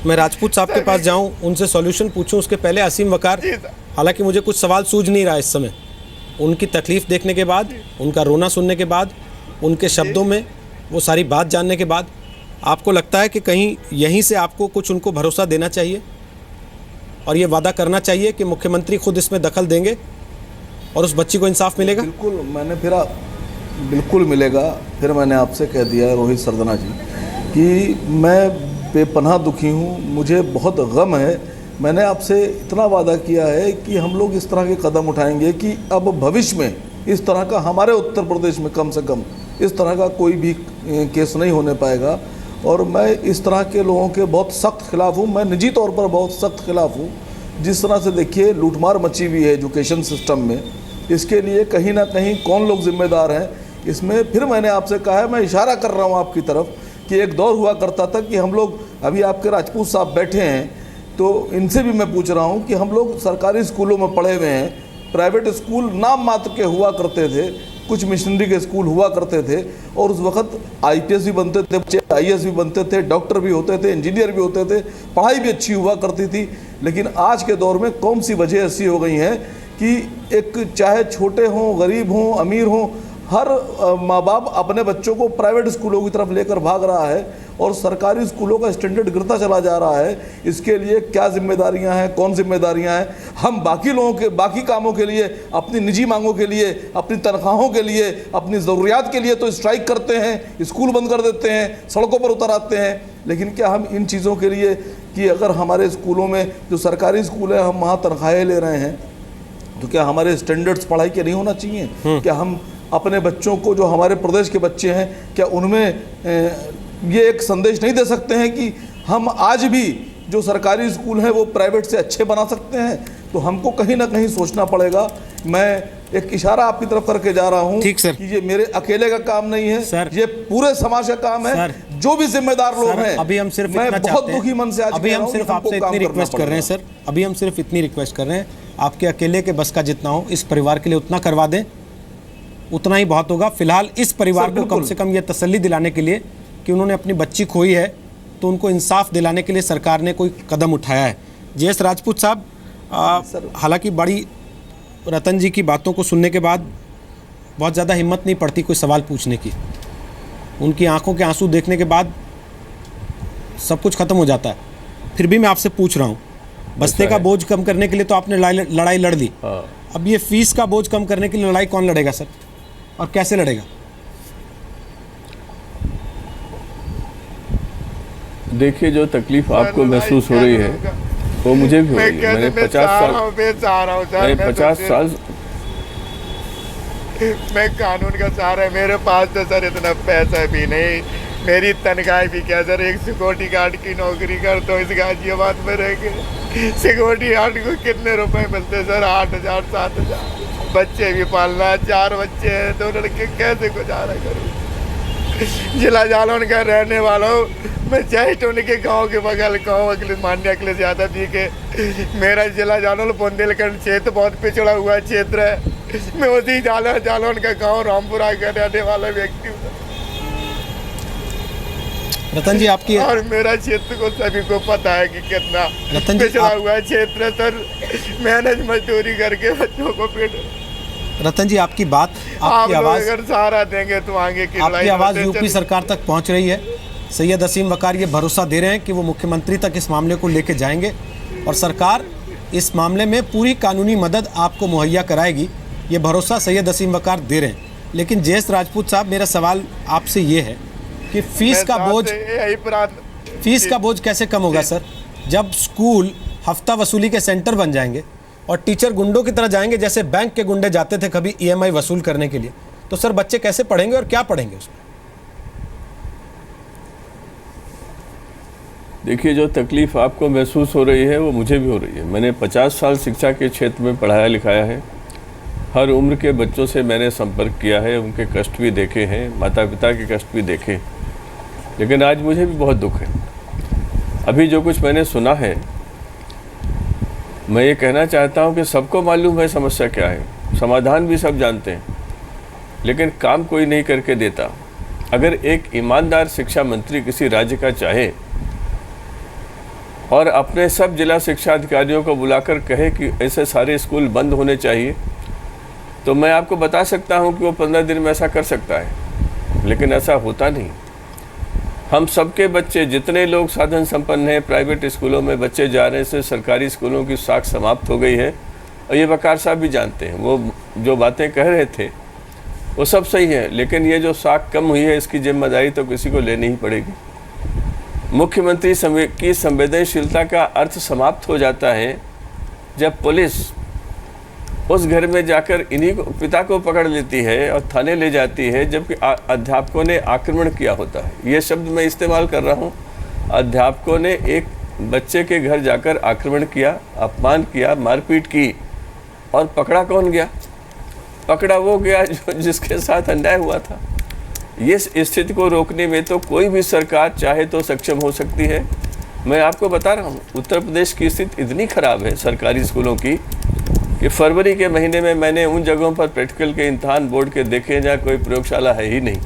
मैं राजपूत साहब के पास जाऊं, उनसे सॉल्यूशन पूछूं, उसके पहले असीम वकार, हालांकि मुझे कुछ सवाल सूझ नहीं रहा इस समय, उनकी तकलीफ़ देखने के बाद, उनका रोना सुनने के बाद, उनके शब्दों में वो सारी बात जानने के बाद, आपको लगता है कि कहीं यहीं से आपको कुछ उनको भरोसा देना चाहिए और ये वादा करना चाहिए कि मुख्यमंत्री खुद इसमें दखल देंगे और उस बच्ची को इंसाफ मिलेगा? बिल्कुल मिलेगा। फिर मैंने आपसे कह दिया रोहित सरदना जी कि मैं बेपनाह दुखी हूँ, मुझे बहुत गम है। मैंने आपसे इतना वादा किया है कि हम लोग इस तरह के कदम उठाएंगे कि अब भविष्य में इस तरह का हमारे उत्तर प्रदेश में कम से कम इस तरह का कोई भी केस नहीं होने पाएगा। और मैं इस तरह के लोगों के बहुत सख्त खिलाफ़ हूँ। मैं निजी तौर पर बहुत सख्त खिलाफ़ हूँ। जिस तरह से देखिए लूटमार मची हुई है एजुकेशन सिस्टम में, इसके लिए कहीं ना कहीं कौन लोग जिम्मेदार हैं इसमें। फिर मैंने आपसे कहा है, मैं इशारा कर रहा हूँ आपकी तरफ कि एक दौर हुआ करता था कि हम लोग, अभी आपके राजपूत साहब बैठे हैं तो इनसे भी मैं पूछ रहा हूँ कि हम लोग सरकारी स्कूलों में पढ़े हुए हैं, प्राइवेट स्कूल नाम मात्र के हुआ करते थे, कुछ मिशनरी के स्कूल हुआ करते थे और उस वक्त आईपीएस भी बनते थे बच्चे, आईएएस भी बनते थे, डॉक्टर भी होते थे, इंजीनियर भी होते थे, पढ़ाई भी अच्छी हुआ करती थी। लेकिन आज के दौर में कौन सी वजह ऐसी हो गई है कि एक चाहे छोटे हों, गरीब हों, अमीर हों, हर माँ बाप अपने बच्चों को प्राइवेट स्कूलों की तरफ लेकर भाग रहा है और सरकारी स्कूलों का स्टैंडर्ड गिरता चला जा रहा है। इसके लिए क्या जिम्मेदारियां हैं, कौन जिम्मेदारियां हैं? हम बाकी लोगों के बाकी कामों के लिए, अपनी निजी मांगों के लिए, अपनी तनख्वाहों के लिए, अपनी ज़रूरियात के लिए तो स्ट्राइक करते हैं, स्कूल बंद कर देते हैं, सड़कों पर उतर आते हैं। लेकिन क्या हम इन चीज़ों के लिए कि अगर हमारे स्कूलों में जो सरकारी स्कूल हैं हम वहाँ तनख्वाहें ले रहे हैं तो क्या हमारे स्टैंडर्ड्स पढ़ाई के नहीं होना चाहिए? क्या हम अपने बच्चों को, जो हमारे प्रदेश के बच्चे हैं, क्या उनमें ये एक संदेश नहीं दे सकते हैं कि हम आज भी जो सरकारी स्कूल हैं वो प्राइवेट से अच्छे बना सकते हैं? तो हमको कहीं ना कहीं सोचना पड़ेगा। मैं एक इशारा आपकी तरफ करके जा रहा हूं कि ये मेरे अकेले का काम नहीं है सर, ये पूरे समाज का काम है। जो भी जिम्मेदार लोग हैं, अभी हम सिर्फ मैं बहुत दुखी मन से आज अभी हम सिर्फ आपसे इतनी रिक्वेस्ट कर रहे हैं सर, अभी हम सिर्फ इतनी रिक्वेस्ट कर रहे हैं, आपके अकेले के बस का जितना हो इस परिवार के लिए उतना करवा दें, उतना ही बहुत होगा। फिलहाल इस परिवार को कम से कम ये तसल्ली दिलाने के लिए कि उन्होंने अपनी बच्ची खोई है तो उनको इंसाफ दिलाने के लिए सरकार ने कोई कदम उठाया है। जेएस राजपूत साहब, हालांकि बड़ी रतन जी की बातों को सुनने के बाद बहुत ज़्यादा हिम्मत नहीं पड़ती कोई सवाल पूछने की, उनकी आंखों के आंसू देखने के बाद सब कुछ ख़त्म हो जाता है। फिर भी मैं आपसे पूछ रहा हूँ, बस्ते का बोझ कम करने के लिए तो आपने लड़ाई लड़ ली, अब ये फीस का बोझ कम करने के लिए लड़ाई कौन लड़ेगा सर, और कैसे लड़ेगा? देखिए, जो तकलीफ आपको महसूस हो रही है वो मुझे भी हो रही है। मैंने 50 साल मैं कानून का सहारा है। मेरे पास तो सर इतना पैसा भी नहीं, मेरी तनख्वाह भी क्या सर, एक सिक्योरिटी गार्ड की नौकरी करता हूँ इस गाजियाबाद में रह के। सिक्योरिटी गार्ड को कितने रुपए मिलते सर? 8,000 7,000। बच्चे भी पालना, 4 बच्चे हैं, 2 लड़के, कैसे गुजारा करूँ? जिला जालौन का रहने वाला हूँ मैं, जस्ट उनके गांव के बगल गाँव मान्य अखिलेश यादव जी के। मेरा जिला जालौन बुंदेलखंड क्षेत्र बहुत पिछड़ा हुआ क्षेत्र है। मैं उसी जालौन का गांव रामपुरा का रहने वाला व्यक्ति हूँ। रतन जी आपकी, और मेरा क्षेत्र को सभी को पता है कि कितना पिछड़ा हुआ क्षेत्र सर। मेहनत मजदूरी करके बच्चों को पेट। रतन जी आपकी बात, आपकी आवाज़ अगर सहारा देंगे तो आगे की आपकी आवाज़ यूपी सरकार तक पहुंच रही है। सैयद असीम वकार ये भरोसा दे रहे हैं कि वो मुख्यमंत्री तक इस मामले को लेके जाएंगे और सरकार इस मामले में पूरी कानूनी मदद आपको मुहैया कराएगी, ये भरोसा सैयद असीम वकार दे रहे हैं। लेकिन जेएस राजपूत साहब, मेरा सवाल आपसे ये है कि फीस का बोझ कैसे कम होगा सर, जब स्कूल हफ्ता वसूली के सेंटर बन जाएंगे और टीचर गुंडों की तरह जाएंगे जैसे बैंक के गुंडे जाते थे कभी ईएमआई वसूल करने के लिए, तो सर बच्चे कैसे पढ़ेंगे और क्या पढ़ेंगे उसमें? देखिए, जो तकलीफ़ आपको महसूस हो रही है वो मुझे भी हो रही है। मैंने 50 साल शिक्षा के क्षेत्र में पढ़ाया लिखाया है, हर उम्र के बच्चों से मैंने संपर्क किया है, उनके कष्ट भी देखे हैं, माता पिता के कष्ट भी देखे। लेकिन आज मुझे भी बहुत दुख है। अभी जो कुछ मैंने सुना है, मैं ये कहना चाहता हूँ कि सबको मालूम है समस्या क्या है, समाधान भी सब जानते हैं, लेकिन काम कोई नहीं करके देता। अगर एक ईमानदार शिक्षा मंत्री किसी राज्य का चाहे और अपने सब जिला शिक्षा अधिकारियों को बुलाकर कहे कि ऐसे सारे स्कूल बंद होने चाहिए, तो मैं आपको बता सकता हूं कि वो 15 दिन में ऐसा कर सकता है, लेकिन ऐसा होता नहीं। हम सबके बच्चे, जितने लोग साधन संपन्न हैं, प्राइवेट स्कूलों में बच्चे जा रहे हैं, सरकारी स्कूलों की साख समाप्त हो गई है। और ये वकार साहब भी जानते हैं, वो जो बातें कह रहे थे वो सब सही है, लेकिन ये जो साख कम हुई है इसकी जिम्मेदारी तो किसी को लेनी ही पड़ेगी। मुख्यमंत्री की संवेदनशीलता का अर्थ समाप्त हो जाता है जब पुलिस उस घर में जाकर इन्हीं को, पिता को पकड़ लेती है और थाने ले जाती है, जबकि अध्यापकों ने आक्रमण किया होता है। ये शब्द मैं इस्तेमाल कर रहा हूँ। अध्यापकों ने एक बच्चे के घर जाकर आक्रमण किया, अपमान किया, मारपीट की, और पकड़ा कौन गया? पकड़ा वो गया जिसके साथ अन्याय हुआ था। ये स्थिति को रोकने में तो कोई भी सरकार चाहे तो सक्षम हो सकती है। मैं आपको बता रहा हूँ, उत्तर प्रदेश की स्थिति इतनी ख़राब है सरकारी स्कूलों की कि फरवरी के महीने में मैंने उन जगहों पर प्रैक्टिकल के इम्तहान बोर्ड के देखे जहाँ कोई प्रयोगशाला है ही नहीं,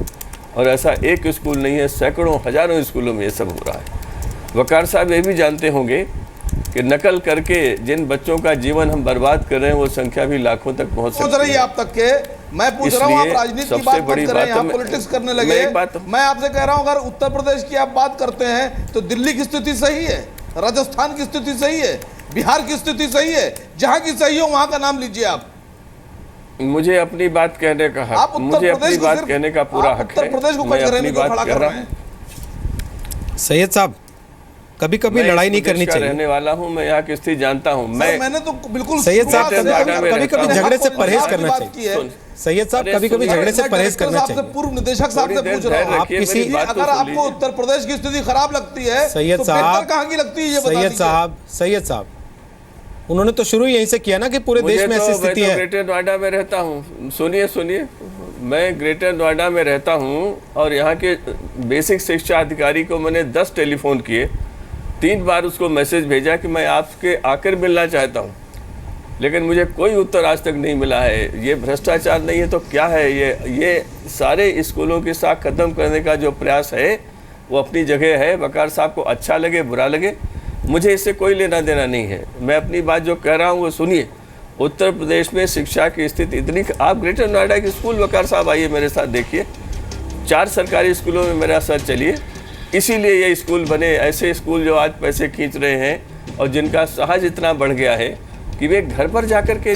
और ऐसा एक स्कूल नहीं है, सैकड़ों हजारों स्कूलों में ये सब हो रहा है। वकार साहब ये भी जानते होंगे कि नकल करके जिन बच्चों का जीवन हम बर्बाद कर रहे हैं वो संख्या भी लाखों तक पहुंच सकती है। आप तक के मैं पूछ रहा हूँ, आप राजनीति की बात कर रहे हैं, यहाँ पॉलिटिक्स करने लगे। मैं आपसे कह रहा हूँ, अगर उत्तर प्रदेश की आप बात करते हैं तो दिल्ली की स्थिति सही है, राजस्थान की स्थिति सही है, बिहार की स्थिति सही है, जहां की सही हो वहां का नाम लीजिए आप। मुझे अपनी बात कहने का हक, मुझे अपनी बात कहने का पूरा हक है। उत्तर प्रदेश को मैं अपनी बात कह रहा हूँ। सैयद साहब, कभी कभी लड़ाई नहीं करनी चाहिए। रहने वाला हूँ मैं, यहाँ की स्थिति जानता हूँ। मैंने तो बिल्कुल सैयद साहब कभी कभी झगड़े से परहेज करना चाहिए। सैयद साहब कभी कभी झगड़े से परहेज करना चाहिए। पूर्व निदेशक साहब से पूछ रहा हूँ, आप किसी, अगर आपको उत्तर प्रदेश की स्थिति खराब लगती है सैयद साहब, कहाँ की लगती है ये बता दीजिए। सैयद साहब, उन्होंने तो शुरू यहीं से किया ना कि पूरे देश में ऐसी स्थिति है। ग्रेटर नोएडा में रहता हूँ, सुनिए, मैं ग्रेटर नोएडा में रहता हूँ और यहाँ के बेसिक शिक्षा अधिकारी को मैंने 10 टेलीफोन किए, 3 बार उसको मैसेज भेजा कि मैं आपके आकर मिलना चाहता हूँ, लेकिन मुझे कोई उत्तर आज तक नहीं मिला है। ये भ्रष्टाचार नहीं है तो क्या है? ये सारे स्कूलों की साख खत्म करने का जो प्रयास है वो अपनी जगह है। वकार साहब को अच्छा लगे बुरा लगे, मुझे इससे कोई लेना देना नहीं है। मैं अपनी बात जो कह रहा हूँ वो सुनिए। उत्तर प्रदेश में शिक्षा की स्थिति इतनी, आप ग्रेटर नोएडा के स्कूल, वकार साहब आइए मेरे साथ देखिए, 4 सरकारी स्कूलों में मेरा साथ चलिए। इसीलिए ये स्कूल बने, ऐसे स्कूल जो आज पैसे खींच रहे हैं और जिनका साहस इतना बढ़ गया है कि वे घर पर जाकर के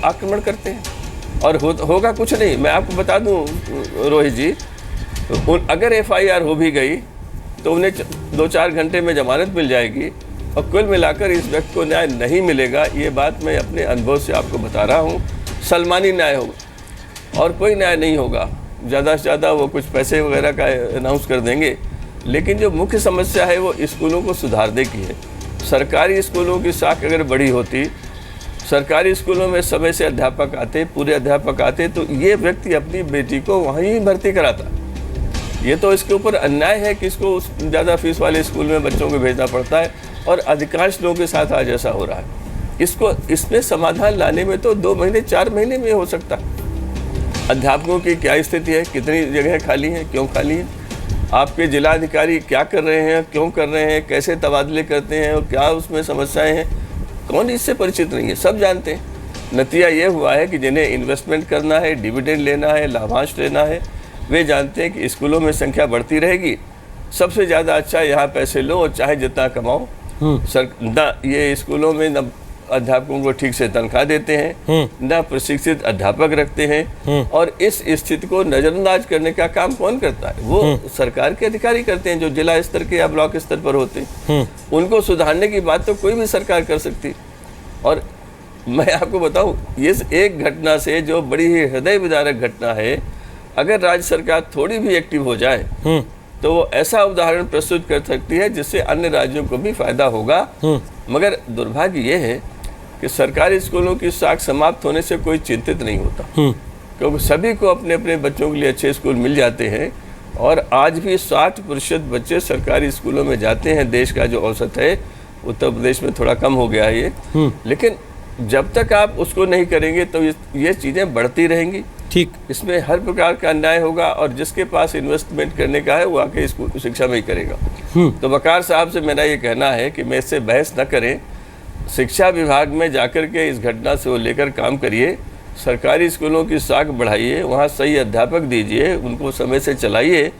आक्रमण करते हैं और होगा कुछ नहीं। मैं आपको बता दूं रोहित जी, अगर FIR हो भी गई तो उन्हें 2-4 घंटे में जमानत मिल जाएगी और कुल मिलाकर इस व्यक्ति को न्याय नहीं मिलेगा। ये बात मैं अपने अनुभव से आपको बता रहा हूँ। सलमानी न्याय होगा और कोई न्याय नहीं होगा। ज़्यादा से ज़्यादा वो कुछ पैसे वगैरह का अनाउंस कर देंगे, लेकिन जो मुख्य समस्या है वो स्कूलों को सुधारने की है। सरकारी स्कूलों की साख अगर बड़ी होती, सरकारी स्कूलों में समय से अध्यापक आते, पूरे अध्यापक आते, तो ये व्यक्ति अपनी बेटी को वहीं भर्ती कराता। ये तो इसके ऊपर अन्याय है कि इसको ज़्यादा फीस वाले स्कूल में बच्चों को भेजना पड़ता है और अधिकांश लोगों के साथ आज ऐसा हो रहा है। इसमें समाधान लाने में तो 2 महीने 4 महीने में हो सकता है। अध्यापकों की क्या स्थिति है, कितनी जगह खाली हैं, क्यों खाली हैं, आपके जिलाधिकारी क्या कर रहे हैं, क्यों कर रहे हैं, कैसे तबादले करते हैं और क्या उसमें समस्याएं हैं, कौन इससे परिचित नहीं है, सब जानते हैं। नतीजा ये हुआ है कि जिन्हें इन्वेस्टमेंट करना है, डिविडेंड लेना है, लाभांश लेना है, वे जानते हैं कि स्कूलों में संख्या बढ़ती रहेगी, सबसे ज़्यादा अच्छा यहाँ पैसे लो और चाहे जितना कमाओ। ये स्कूलों में न अध्यापकों को ठीक से तनख्वाह देते हैं, न प्रशिक्षित अध्यापक रखते हैं, और इस स्थिति को नज़रअंदाज करने का काम कौन करता है? वो सरकार के अधिकारी करते हैं, जो जिला स्तर के या ब्लॉक स्तर पर होते हैं। उनको सुधारने की बात तो कोई भी सरकार कर सकती। और मैं आपको बताऊं, ये एक घटना से जो बड़ी ही हृदय विदारक घटना है, अगर राज्य सरकार थोड़ी भी एक्टिव हो जाए तो वो ऐसा उदाहरण प्रस्तुत कर सकती है जिससे अन्य राज्यों को भी फायदा होगा। मगर दुर्भाग्य ये है कि सरकारी स्कूलों की साख समाप्त होने से कोई चिंतित नहीं होता, क्योंकि सभी को अपने अपने बच्चों के लिए अच्छे स्कूल मिल जाते हैं और आज भी 60% बच्चे सरकारी स्कूलों में जाते हैं। देश का जो औसत है, उत्तर प्रदेश में थोड़ा कम हो गया है ये, लेकिन जब तक आप उसको नहीं करेंगे तो ये चीज़ें बढ़ती रहेंगी। ठीक, इसमें हर प्रकार का अन्याय होगा और जिसके पास इन्वेस्टमेंट करने का है वो आके स्कूल शिक्षा में ही करेगा। तो वकार साहब से मेरा ये कहना है कि मैं इससे बहस न करें, शिक्षा विभाग में जाकर के इस घटना से वो लेकर काम करिए, सरकारी स्कूलों की साख बढ़ाइए, वहाँ सही अध्यापक दीजिए, उनको समय से चलाइए,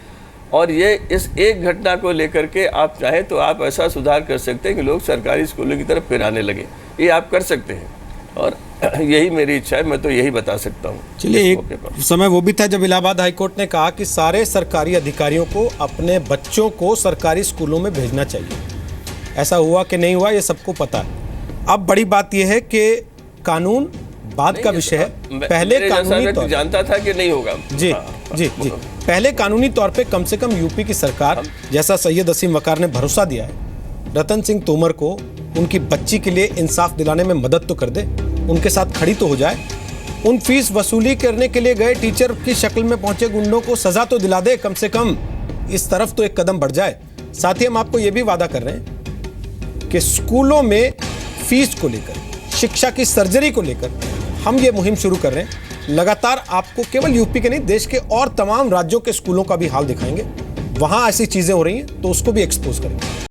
और ये इस एक घटना को लेकर के आप चाहें तो आप ऐसा सुधार कर सकते हैं कि लोग सरकारी स्कूलों की तरफ फिर आने लगे। ये आप कर सकते हैं और यही मेरी इच्छा है, मैं तो यही बता सकता हूँ। चलिए, एक समय वो भी था जब इलाहाबाद हाईकोर्ट ने कहा कि सारे सरकारी अधिकारियों को अपने बच्चों को सरकारी स्कूलों में भेजना चाहिए। ऐसा हुआ कि नहीं हुआ ये सबको पता है। अब बड़ी बात यह है कि कानून बाद का विषय है। पहले कानूनी तौर जानता था कि नहीं होगा। जी जी जी, पहले कानूनी तौर पे कम से कम यूपी की सरकार, जैसा सैयद असीम वकार ने भरोसा दिया है, रतन सिंह तोमर को उनकी बच्ची के लिए इंसाफ दिलाने में मदद तो कर दे, उनके साथ खड़ी तो हो जाए। उन फीस वसूली करने के लिए गए टीचर की शक्ल में पहुंचे गुंडों को सजा तो दिला दे, कम से कम इस तरफ तो एक कदम बढ़ जाए। साथ ही हम आपको यह भी वादा कर रहे हैं कि स्कूलों में फीस को लेकर, शिक्षा की सर्जरी को लेकर हम ये मुहिम शुरू कर रहे हैं। लगातार आपको केवल यूपी के नहीं, देश के और तमाम राज्यों के स्कूलों का भी हाल दिखाएंगे। वहां ऐसी चीजें हो रही हैं तो उसको भी एक्सपोज करेंगे।